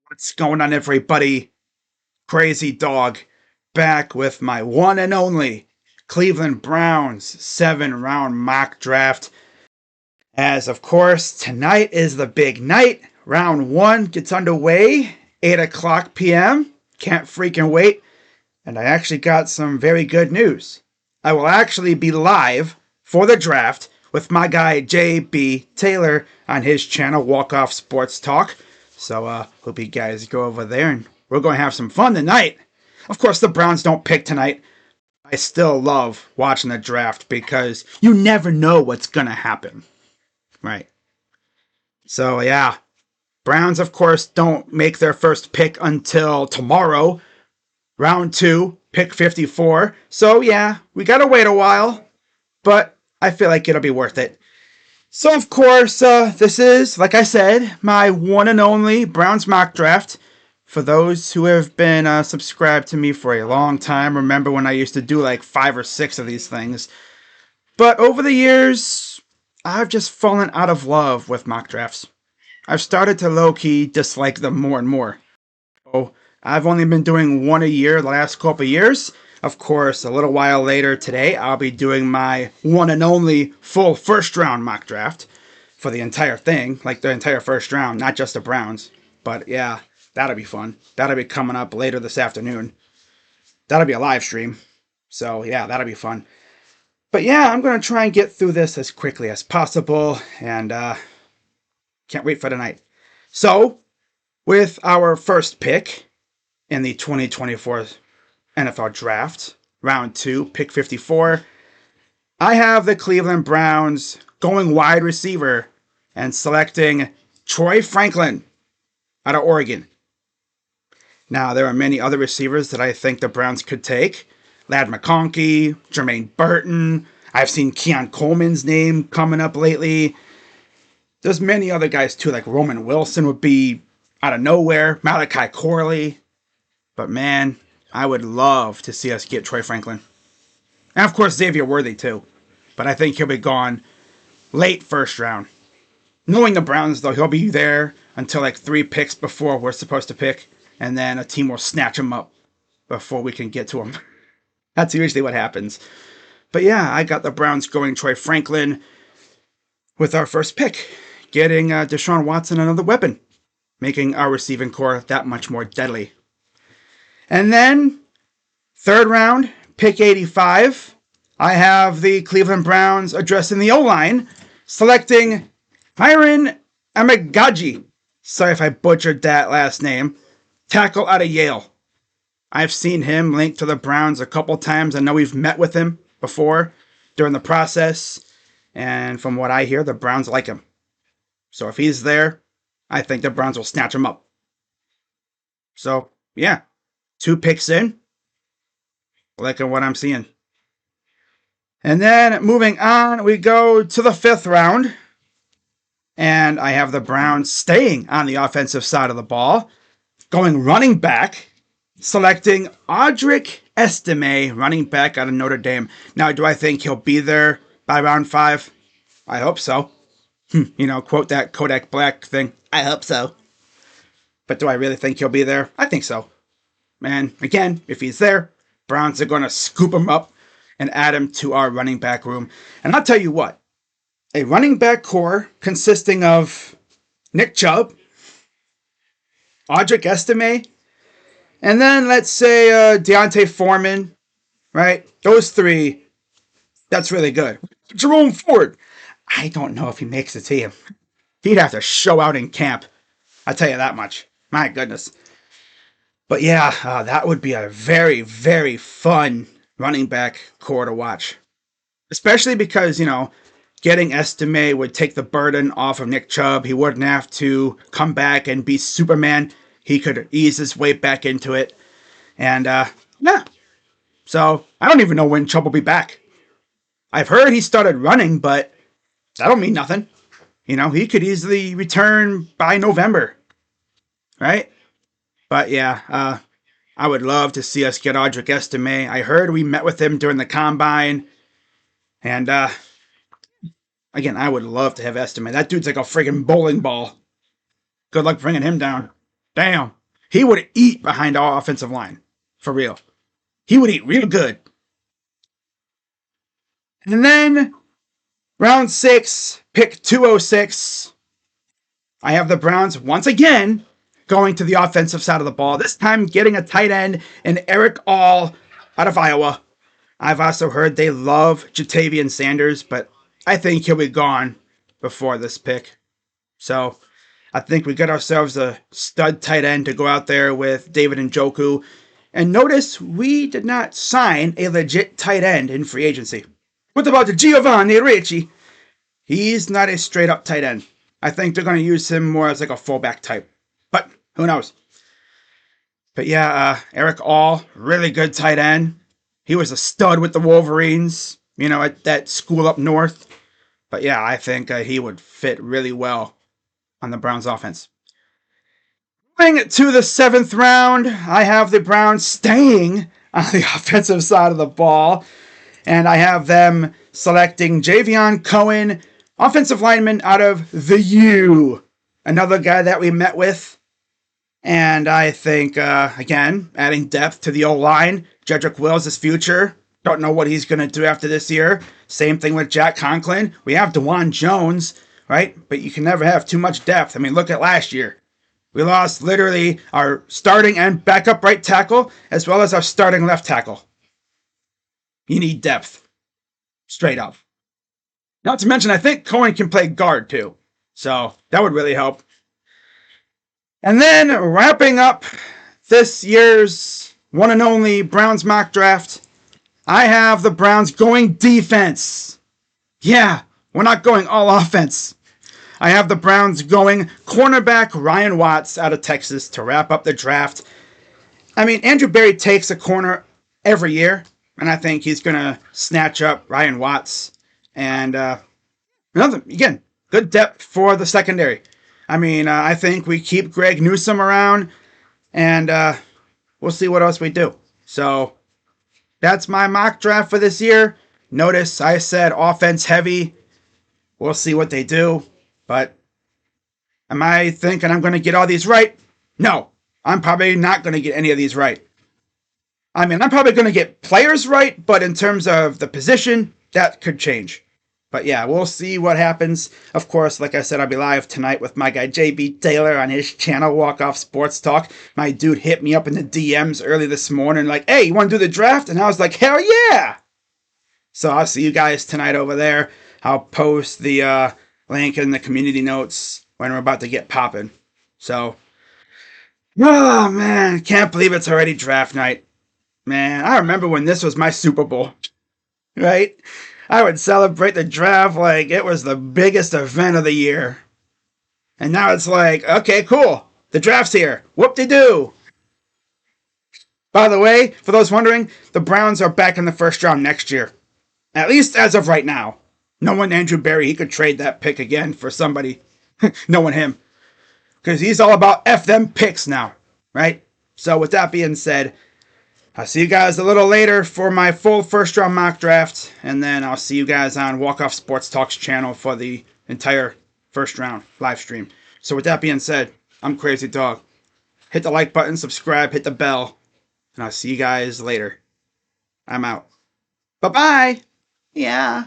What's going on, everybody? Crazy Dog back with my one and only Cleveland Browns 7-round mock draft. As of course, tonight is the big night. Round 1 gets underway, 8 o'clock p.m. Can't freaking wait. And I actually got some very good news. I will actually be live for the draft with my guy JB Taylor on his channel, Walk Off Sports Talk. So hope you guys go over there and we're going to have some fun tonight. Of course, the Browns don't pick tonight. I still love watching the draft because you never know what's going to happen. Right. So yeah, Browns, of course, don't make their first pick until tomorrow. Round 2, pick 54. So yeah, we got to wait a while, but I feel like it'll be worth it. So, of course, this is, like I said, my one and only Browns mock draft. For those who have been subscribed to me for a long time, remember when I used to do like 5 or 6 of these things. But over the years, I've just fallen out of love with mock drafts. I've started to low-key dislike them more and more. So, I've only been doing one a year the last couple of years. Of course, a little while later today, I'll be doing my one and only full first round mock draft for the entire thing, like the entire first round, not just the Browns. But yeah, that'll be fun. That'll be coming up later this afternoon. That'll be a live stream. So yeah, that'll be fun. But yeah, I'm going to try and get through this as quickly as possible, and can't wait for tonight. So, with our first pick in the 2024 NFL Draft, Round 2, pick 54, I have the Cleveland Browns going wide receiver and selecting Troy Franklin out of Oregon. Now, there are many other receivers that I think the Browns could take. Ladd McConkey, Jermaine Burton. I've seen Keon Coleman's name coming up lately. There's many other guys too, like Roman Wilson would be out of nowhere. Malachi Corley. But man, I would love to see us get Troy Franklin. And of course, Xavier Worthy too. But I think he'll be gone late first round. Knowing the Browns, though, he'll be there until like 3 picks before we're supposed to pick. And then a team will snatch him up before we can get to him. That's usually what happens. But yeah, I got the Browns going Troy Franklin with our first pick. Getting Deshaun Watson another weapon. Making our receiving core that much more deadly. And then, third round, pick 85, I have the Cleveland Browns addressing the O-line, selecting Hiron Amagaji. Sorry if I butchered that last name. Tackle out of Yale. I've seen him linked to the Browns a couple times. I know we've met with him before during the process. And from what I hear, the Browns like him. So if he's there, I think the Browns will snatch him up. So, yeah. 2 picks in. Liking what I'm seeing. And then moving on, we go to the 5th round. And I have the Browns staying on the offensive side of the ball. Going running back. Selecting Audric Estime, running back out of Notre Dame. Now, do I think he'll be there by round 5? I hope so. Quote that Kodak Black thing. I hope so. But do I really think he'll be there? I think so. And again, if he's there, Browns are going to scoop him up and add him to our running back room. And I'll tell you what, a running back core consisting of Nick Chubb, Audric Estime, and then let's say Deontay Foreman, right? Those 3, that's really good. Jerome Ford, I don't know if he makes the team. He'd have to show out in camp. I'll tell you that much. My goodness. But yeah, that would be a very, very fun running back core to watch. Especially because, getting Estime would take the burden off of Nick Chubb. He wouldn't have to come back and be Superman. He could ease his way back into it. And, yeah. So, I don't even know when Chubb will be back. I've heard he started running, but that don't mean nothing. He could easily return by November. Right? But yeah, I would love to see us get Audric Estime. I heard we met with him during the Combine. And, again, I would love to have Estime. That dude's like a friggin' bowling ball. Good luck bringing him down. Damn. He would eat behind our offensive line. For real. He would eat real good. And then, round 6, pick 206. I have the Browns once again going to the offensive side of the ball. This time getting a tight end in Erick All out of Iowa. I've also heard they love Ja'Tavion Sanders, but I think he'll be gone before this pick. So I think we got ourselves a stud tight end to go out there with David Njoku. And notice we did not sign a legit tight end in free agency. What about Giovanni Ricci? He's not a straight up tight end. I think they're going to use him more as like a fullback type. But who knows? But yeah, Erick All, really good tight end. He was a stud with the Wolverines, at that school up north. But yeah, I think he would fit really well on the Browns offense. Moving to the 7th round, I have the Browns staying on the offensive side of the ball. And I have them selecting Javion Cohen, offensive lineman out of the U. Another guy that we met with. And I think, again, adding depth to the O-line. Jedrick Wills' future. Don't know what he's going to do after this year. Same thing with Jack Conklin. We have DeJuan Jones, right? But you can never have too much depth. I mean, look at last year. We lost literally our starting and backup right tackle, as well as our starting left tackle. You need depth. Straight up. Not to mention, I think Cohen can play guard too. So that would really help. And then wrapping up this year's one and only Browns mock draft, I have the Browns going defense. Yeah, we're not going all offense. I have the Browns going cornerback Ryan Watts out of Texas to wrap up the draft. I mean, Andrew Berry takes a corner every year, and I think he's going to snatch up Ryan Watts. And again, good depth for the secondary. I mean, I think we keep Greg Newsome around, and we'll see what else we do. So that's my mock draft for this year. Notice I said offense heavy. We'll see what they do. But am I thinking I'm going to get all these right? No, I'm probably not going to get any of these right. I mean, I'm probably going to get players right, but in terms of the position, that could change. But yeah, we'll see what happens. Of course, like I said, I'll be live tonight with my guy JB Taylor on his channel, Walk Off Sports Talk. My dude hit me up in the DMs early this morning like, hey, you want to do the draft? And I was like, hell yeah! So I'll see you guys tonight over there. I'll post the link in the community notes when we're about to get popping. So, oh man, can't believe it's already draft night. Man, I remember when this was my Super Bowl, right? I would celebrate the draft like it was the biggest event of the year. And now it's like, okay, cool. The draft's here. Whoop-de-doo. By the way, for those wondering, the Browns are back in the first round next year. At least as of right now. Knowing Andrew Berry, he could trade that pick again for somebody. Knowing him. Because he's all about F them picks now. Right? So with that being said, I'll see you guys a little later for my full first round mock draft. And then I'll see you guys on Walk Off Sports Talks channel for the entire first round live stream. So with that being said, I'm Crazy Dog. Hit the like button, subscribe, hit the bell. And I'll see you guys later. I'm out. Bye-bye. Yeah.